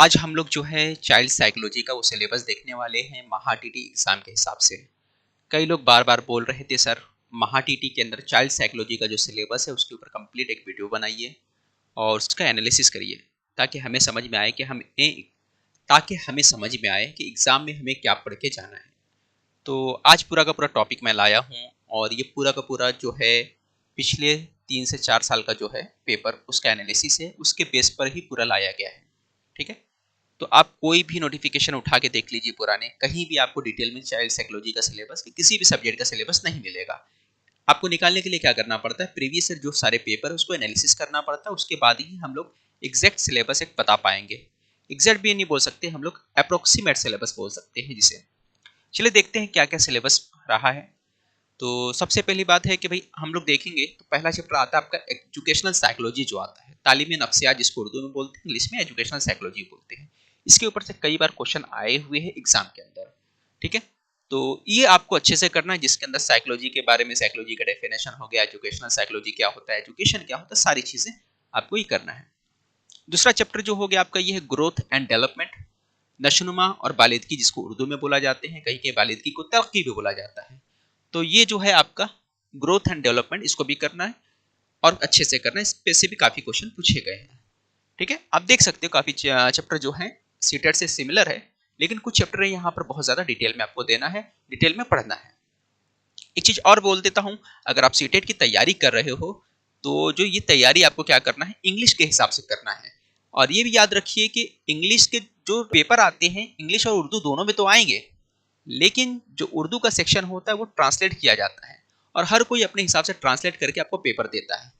आज हम लोग जो है चाइल्ड साइकोलॉजी का वो सिलेबस देखने वाले हैं महा टीटी एग्जाम के हिसाब से। कई लोग बार बार बोल रहे थे सर महा टीटी के अंदर चाइल्ड साइकोलॉजी का जो सिलेबस है उसके ऊपर कंप्लीट एक वीडियो बनाइए और उसका एनालिसिस करिए ताकि हमें समझ में आए कि एग्ज़ाम में हमें क्या पढ़ के जाना है। तो आज पूरा का पूरा टॉपिक मैं लाया हूँ और ये पूरा का पूरा जो है पिछले 3 से 4 साल का जो है पेपर उसका एनालिसिस है, उसके बेस पर ही पूरा लाया गया है। ठीक है, तो आप कोई भी नोटिफिकेशन उठा के देख लीजिए पुराने, कहीं भी आपको डिटेल में चाइल्ड साइकोलॉजी का सिलेबस किसी भी सब्जेक्ट का सिलेबस नहीं मिलेगा। आपको निकालने के लिए क्या करना पड़ता है, प्रीवियस ईयर जो सारे पेपर है उसको एनालिसिस करना पड़ता है, उसके बाद ही हम लोग एग्जैक्ट सिलेबस एक बता पाएंगे। एग्जैक्ट भी नहीं बोल सकते, हम लोग अप्रोक्सीमेट सिलेबस बोल सकते हैं जिसे। चलिए देखते हैं क्या क्या सिलेबस रहा है। तो सबसे पहली बात है कि भाई हम लोग देखेंगे तो पहला चैप्टर आता है आपका एजुकेशनल साइकोलॉजी जो आता है, तालीमी नफ्सियात जिसको उर्दू में बोलते हैं, इंग्लिश में एजुकेशनल साइकोलॉजी बोलते हैं। इसके ऊपर से कई बार क्वेश्चन आए हुए हैं एग्जाम के अंदर। ठीक है, तो ये आपको अच्छे से करना है, जिसके अंदर साइकोलॉजी के बारे में, साइकोलॉजी का डेफिनेशन हो गया, एजुकेशनल साइकोलॉजी क्या होता है, एजुकेशन क्या होता है, सारी चीजें आपको ये करना है। दूसरा चैप्टर जो हो गया आपका ये है ग्रोथ एंड डेवलपमेंट, नशोनुमा और बालिदगी जिसको उर्दू में बोला जाते हैं, कहीं के बालिदगी को तरक्की भी बोला जाता है। तो ये जो है आपका ग्रोथ एंड डेवलपमेंट, इसको भी करना है और अच्छे से करना है, इस पे से भी काफी क्वेश्चन पूछे गए हैं। ठीक है, आप देख सकते हो काफी चैप्टर जो है सीटेट से सिमिलर है, लेकिन कुछ चैप्टर यहाँ पर बहुत ज्यादा डिटेल में आपको देना है, डिटेल में पढ़ना है। एक चीज और बोल देता हूँ, अगर आप सीटेट की तैयारी कर रहे हो तो जो ये तैयारी आपको क्या करना है, इंग्लिश के हिसाब से करना है। और ये भी याद रखिए कि इंग्लिश के जो पेपर आते हैं, इंग्लिश और उर्दू दोनों में तो आएंगे, लेकिन जो उर्दू का सेक्शन होता है वो ट्रांसलेट किया जाता है और हर कोई अपने हिसाब से ट्रांसलेट करके आपको पेपर देता है।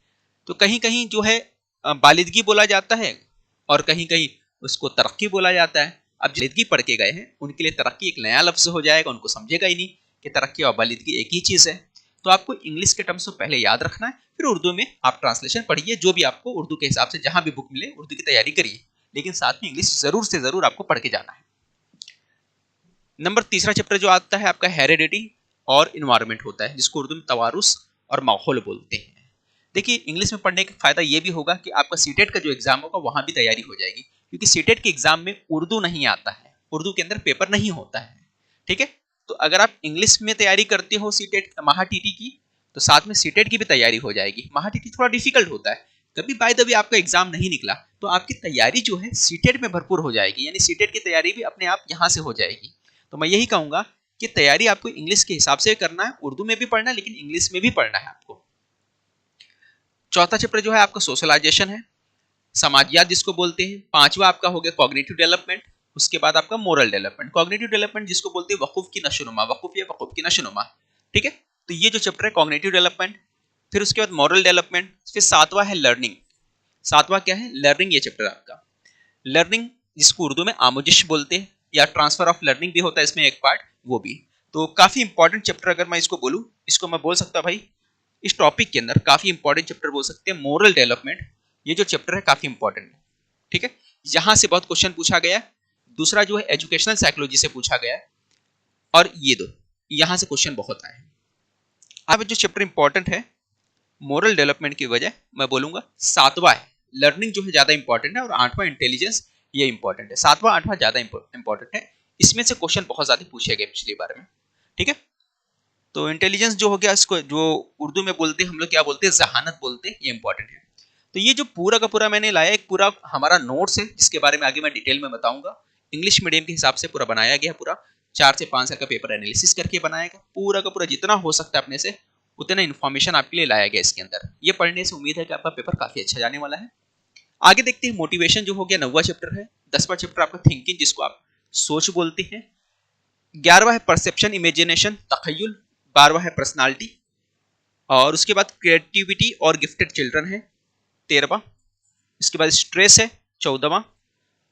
तो कहीं कहीं जो है बालिदगी बोला जाता है और कहीं कहीं उसको तरक्की बोला जाता है। अब बालिदगी पढ़ के गए हैं उनके लिए तरक्की एक नया लफ्ज हो जाएगा, उनको समझेगा ही नहीं कि तरक्की और बालिदगी एक ही चीज़ है। तो आपको इंग्लिश के टर्म्स को पहले याद रखना है, फिर उर्दू में आप ट्रांसलेशन पढ़िए, जो भी आपको उर्दू के हिसाब से जहां भी बुक मिले उर्दू की तैयारी करिए, लेकिन साथ में इंग्लिश जरूर से जरूर आपको पढ़ के जाना है। नंबर तीसरा चैप्टर जो आता है आपका हेरिडिटी और इन्वायरमेंट होता है, जिसको उर्दू में तवारुस और माहौल बोलते हैं। देखिए इंग्लिश में पढ़ने का फायदा ये भी होगा कि आपका सीटेट का जो एग्जाम होगा वहां भी तैयारी हो जाएगी, क्योंकि सीटेट के एग्जाम में उर्दू नहीं आता है, उर्दू के अंदर पेपर नहीं होता है। ठीक है, तो अगर आप इंग्लिश में तैयारी करते हो सीटेट महा टीटी की, तो साथ में सीटेट की भी तैयारी हो जाएगी। महा टीटी थोड़ा डिफिकल्ट होता है, कभी बाय द वे आपका एग्जाम नहीं निकला तो आपकी तैयारी जो है सीटेट में भरपूर हो जाएगी, यानी सीटेट की तैयारी भी अपने आप यहाँ से हो जाएगी। तो मैं यही कहूंगा कि तैयारी आपको इंग्लिश के हिसाब से करना है, उर्दू में भी पढ़ना है लेकिन इंग्लिश में भी पढ़ना है आपको। चौथा चैप्टर जो है आपका सोशलाइजेशन है, समाजियात जिसको बोलते हैं। पांचवा आपका हो गया कॉग्निटिव डेवलपमेंट, उसके बाद आपका मोरल डेवलपमेंट। कॉग्निटिव डेवलपमेंट जिसको बोलते हैं वकूफ की नशोनुमा, वकूफ या वकूफ की नशोनुमा। ठीक है, तो ये जो चैप्टर है कॉग्निटिव डेवलपमेंट, फिर उसके बाद मॉरल डेवलपमेंट, फिर सातवां है लर्निंग। सातवां क्या है, लर्निंग। ये चैप्टर आपका लर्निंग जिसको उर्दू में आमोजिश बोलते हैं, या ट्रांसफर ऑफ लर्निंग भी होता है इसमें एक पार्ट, वो भी। तो काफी इंपॉर्टेंट चैप्टर अगर मैं इसको बोलूं, इसको मैं बोल सकता भाई इस टॉपिक के अंदर काफी इंपॉर्टेंट चैप्टर बोल सकते हैं मोरल डेवलपमेंट। ये जो चैप्टर है काफी इंपॉर्टेंट है। ठीक है, यहां से बहुत क्वेश्चन पूछा गया है। दूसरा जो है एजुकेशनल साइकोलॉजी से पूछा गया है, और ये दो यहां से क्वेश्चन बहुत आए हैं। अब जो चैप्टर इंपॉर्टेंट है मोरल डेवलपमेंट की वजह मैं बोलूंगा सातवां है, लर्निंग जो है ज्यादा इंपॉर्टेंट है, और आठवां इंटेलिजेंस ये इंपॉर्टेंट है। सातवां आठवां ज्यादा इंपॉर्टेंट है, इसमें से क्वेश्चन बहुत ज्यादा पूछे गए पिछली बार में। ठीक है, तो इंटेलिजेंस जो हो गया, इसको जो उर्दू में बोलते हैं हम लोग क्या बोलते हैं, जहानत बोलते हैं, ये इंपॉर्टेंट है। तो ये जो पूरा का पूरा मैंने लाया एक पूरा हमारा नोट्स है, जिसके बारे में आगे मैं डिटेल में बताऊंगा। इंग्लिश मीडियम के हिसाब से पूरा बनाया गया, पूरा 4 से 5 साल का पेपर एनालिसिस करके बनाया गया, पूरा का पूरा जितना हो सकता है अपने से उतना इन्फॉर्मेशन आपके लिए लाया गया इसके अंदर। ये पढ़ने से उम्मीद है कि आपका पेपर काफी अच्छा जाने वाला है। आगे देखते हैं मोटिवेशन जो हो गया, 9वां चैप्टर है। 10वां चैप्टर आपका थिंकिंग जिसको आप सोच बोलते हैं। 11वां है परसेप्शन इमेजिनेशन तखय्युल। 12वां है पर्सनालिटी, और उसके बाद क्रिएटिविटी और गिफ्टेड चिल्ड्रन है 13वां। इसके बाद स्ट्रेस है 14वां।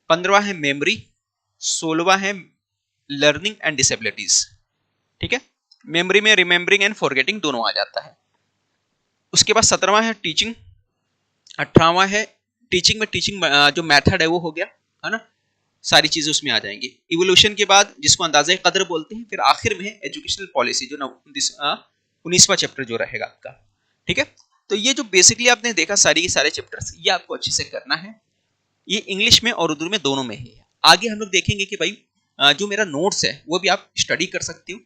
15वां है मेमोरी। 16वां है लर्निंग एंड डिसेबिलिटीज। ठीक है, मेमोरी में रिमेम्बरिंग एंड फॉरगेटिंग दोनों आ जाता है। उसके बाद 17वां है टीचिंग। 18वां है टीचिंग में टीचिंग जो मेथड है वो हो गया, है ना, सारी चीजें उसमें आ जाएंगी। इवोल्यूशन के बाद जिसको अंदाज़े कदर बोलते हैं, फिर आखिर में है एजुकेशनल पॉलिसी जो 19वां चैप्टर जो रहेगा आपका। ठीक है, तो ये जो बेसिकली आपने देखा सारी के सारे चैप्टर्स, ये आपको अच्छे से करना है। ये इंग्लिश में और उर्दू में दोनों में ही है। आगे हम लोग देखेंगे कि भाई जो मेरा नोट्स है वो भी आप स्टडी कर सकते हो।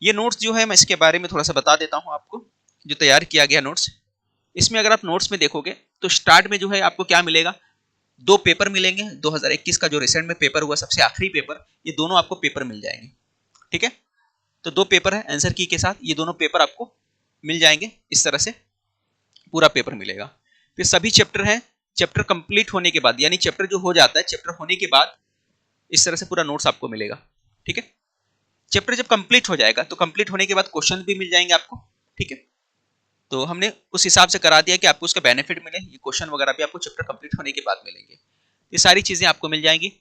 ये नोट्स जो है मैं इसके बारे में थोड़ा सा बता देता हूँ आपको, जो तैयार किया गया नोट्स। इसमें अगर आप नोट्स में देखोगे तो स्टार्ट में जो है आपको क्या मिलेगा, 2 पेपर मिलेंगे। 2021 का जो रिसेंट में पेपर हुआ, सबसे आखिरी पेपर, ये दोनों आपको पेपर मिल जाएंगे। ठीक है, तो 2 पेपर है आंसर की के साथ, ये दोनों पेपर आपको मिल जाएंगे। इस तरह से पूरा पेपर मिलेगा। फिर सभी चैप्टर हैं, चैप्टर कंप्लीट होने के बाद, यानी चैप्टर जो हो जाता है, चैप्टर होने के बाद इस तरह से पूरा नोट्स आपको मिलेगा। ठीक है, चैप्टर जब कंप्लीट हो जाएगा तो कंप्लीट होने के बाद क्वेश्चन भी मिल जाएंगे आपको। ठीक है, तो हमने उस हिसाब से करा दिया कि आपको उसका बेनिफिट मिले, ये क्वेश्चन वगैरह भी आपको चैप्टर कंप्लीट होने के बाद मिलेंगे। ये सारी चीजें आपको मिल जाएंगी।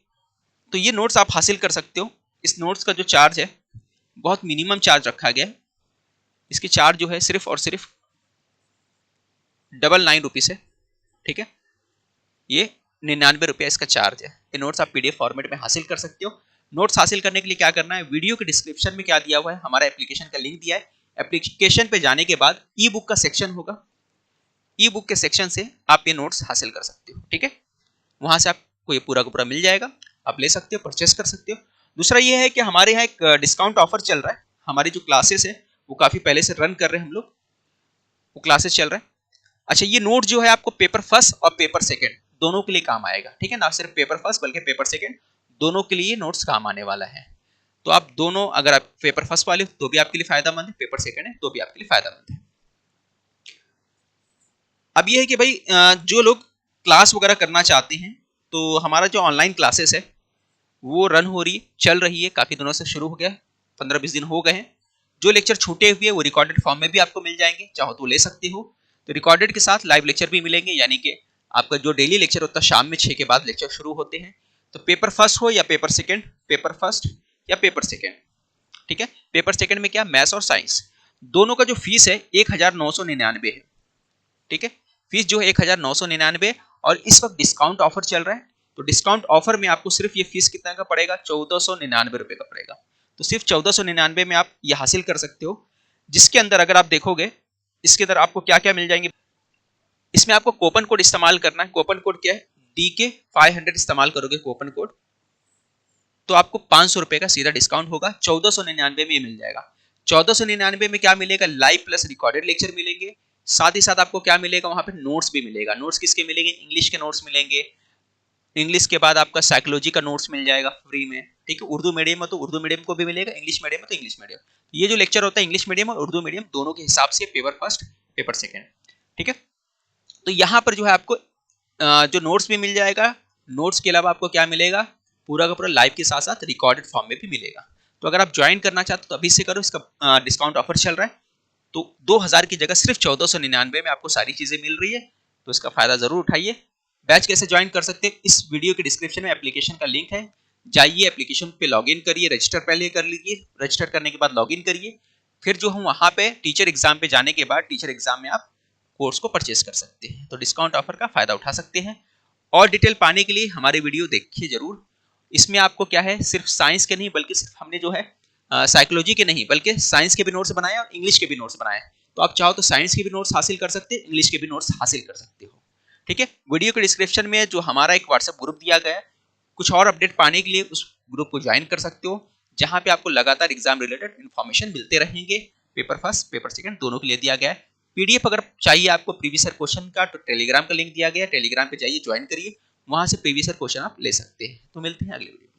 तो ये नोट्स आप हासिल कर सकते हो। इस नोट्स का जो चार्ज है बहुत मिनिमम चार्ज रखा गया है। इसकी चार्ज जो है सिर्फ और सिर्फ 99 रुपीज है। ठीक है, ये 99 रुपया इसका चार्ज है। ये नोट्स आप पीडीएफ फॉर्मेट में हासिल कर सकते हो। नोट्स हासिल करने के लिए क्या करना है, वीडियो के डिस्क्रिप्शन में क्या दिया हुआ है, हमारा एप्लीकेशन का लिंक दिया है। एप्लीकेशन पे जाने के बाद ई बुक का सेक्शन होगा, ई बुक के सेक्शन से आप ये नोट्स हासिल कर सकते हो। ठीक है, वहां से आपको ये पूरा का पूरा मिल जाएगा, आप ले सकते हो, परचेस कर सकते हो। दूसरा ये है कि हमारे यहाँ एक डिस्काउंट ऑफर चल रहा है। हमारी जो क्लासेस है वो काफी पहले से रन कर रहे हैं हम लोग, वो क्लासेस चल रहा है। अच्छा, ये नोट जो है आपको पेपर फर्स्ट और पेपर सेकंड दोनों के लिए काम आएगा। ठीक है ना, सिर्फ पेपर फर्स्ट बल्कि पेपर सेकंड दोनों के लिए नोट्स काम आने वाला है। तो आप दोनों, अगर आप पेपर फर्स्ट वाले हो तो भी आपके लिए फायदामंद है, पेपर सेकंड है तो भी आपके लिए फायदामंद है। अब ये है कि भाई जो लोग क्लास वगैरह करना चाहते हैं तो हमारा जो ऑनलाइन क्लासेस है वो रन हो रही है, चल रही है, काफी दिनों से शुरू हो गया, 15-20 दिन हो गए हैं। जो लेक्चर छूटे हुए वो रिकॉर्डेड फॉर्म में भी आपको मिल जाएंगे, चाहो तो ले सकते हो। तो रिकॉर्डेड के साथ लाइव लेक्चर भी मिलेंगे, यानी कि आपका जो डेली लेक्चर होता है शाम में 6 के बाद लेक्चर शुरू होते हैं। तो पेपर फर्स्ट हो या पेपर सेकेंड, पेपर फर्स्ट या पेपर सेकेंड। ठीक है, पेपर सेकेंड में क्या, मैथ्स और साइंस, दोनों का जो फीस है 1999 है। ठीक है, फीस जो है 1999, और इस वक्त डिस्काउंट ऑफर चल रहा है। तो डिस्काउंट ऑफर में आपको सिर्फ ये फीस कितना का पड़ेगा, 1499 रुपए का पड़ेगा। तो सिर्फ 1499 में आप ये हासिल कर सकते हो, जिसके अंदर अगर आप देखोगे इसके अंदर आपको क्या क्या मिल जाएंगे। इसमें आपको कूपन कोड इस्तेमाल करना है। कूपन कोड क्या है, DK500 इस्तेमाल करोगे कूपन कोड, तो आपको 500 रुपए का सीधा डिस्काउंट होगा, 1499 में मिल जाएगा। 1499 में क्या मिलेगा, लाइव प्लस रिकॉर्डेड लेक्चर मिलेंगे। साथ ही साथ आपको क्या मिलेगा, वहां पे नोट्स भी मिलेगा। नोट्स किसके मिलेंगे, इंग्लिश के नोट्स मिलेंगे। इंग्लिश के बाद आपका साइकोलॉजी का नोट्स मिल जाएगा फ्री में। ठीक है, उर्दू मीडियम है तो उर्दू मीडियम को भी मिलेगा, इंग्लिश मीडियम है तो इंग्लिश मीडियम। ये जो लेक्चर होता है इंग्लिश मीडियम और उर्दू मीडियम दोनों के हिसाब से पेपर फर्स्ट पेपर सेकेंड। ठीक है, तो यहाँ पर जो है आपको जो नोट्स भी मिल जाएगा। नोट्स के अलावा आपको क्या मिलेगा, पूरा का पूरा लाइव के साथ साथ रिकॉर्डेड फॉर्म में भी मिलेगा। तो अगर आप ज्वाइन करना चाहते हो तो अभी से करो, इसका डिस्काउंट ऑफर चल रहा है। तो 2000 की जगह सिर्फ 1499 में आपको सारी चीजें मिल रही है, तो इसका फायदा जरूर उठाइए। बैच कैसे ज्वाइन कर सकते हैं, इस वीडियो के डिस्क्रिप्शन में एप्लीकेशन का लिंक है, जाइए एप्लीकेशन पे लॉगिन करिए, रजिस्टर पहले कर लीजिए, रजिस्टर करने के बाद लॉगिन करिए। फिर जो हम वहां पे टीचर एग्जाम पे जाने के बाद टीचर एग्जाम में आप कोर्स को परचेस कर सकते हैं, तो डिस्काउंट ऑफर का फायदा उठा सकते हैं। और डिटेल पाने के लिए हमारे वीडियो देखिए जरूर। इसमें आपको क्या है, सिर्फ साइंस के नहीं बल्कि सिर्फ हमने जो है साइकोलॉजी के नहीं बल्कि साइंस के भी नोट्स बनाए और इंग्लिश के भी नोट्स बनाए। तो आप चाहो तो साइंस के भी नोट्स हासिल कर सकते हैं, इंग्लिश के भी नोट्स हासिल कर सकते हो। ठीक है, वीडियो के डिस्क्रिप्शन में जो हमारा एक व्हाट्सएप ग्रुप दिया गया है, कुछ और अपडेट पाने के लिए उस ग्रुप को ज्वाइन कर सकते हो, जहां पे आपको लगातार एग्जाम रिलेटेड इन्फॉर्मेशन मिलते रहेंगे। पेपर फर्स्ट पेपर सेकंड दोनों के लिए दिया गया है। पीडीएफ अगर चाहिए आपको प्रीवियस ईयर क्वेश्चन का, तो टेलीग्राम का लिंक दिया गया है, टेलीग्राम पे जाइए, ज्वाइन करिए, वहां से प्रीवियस ईयर क्वेश्चन आप ले सकते हैं। तो मिलते हैं अगले वीडियो।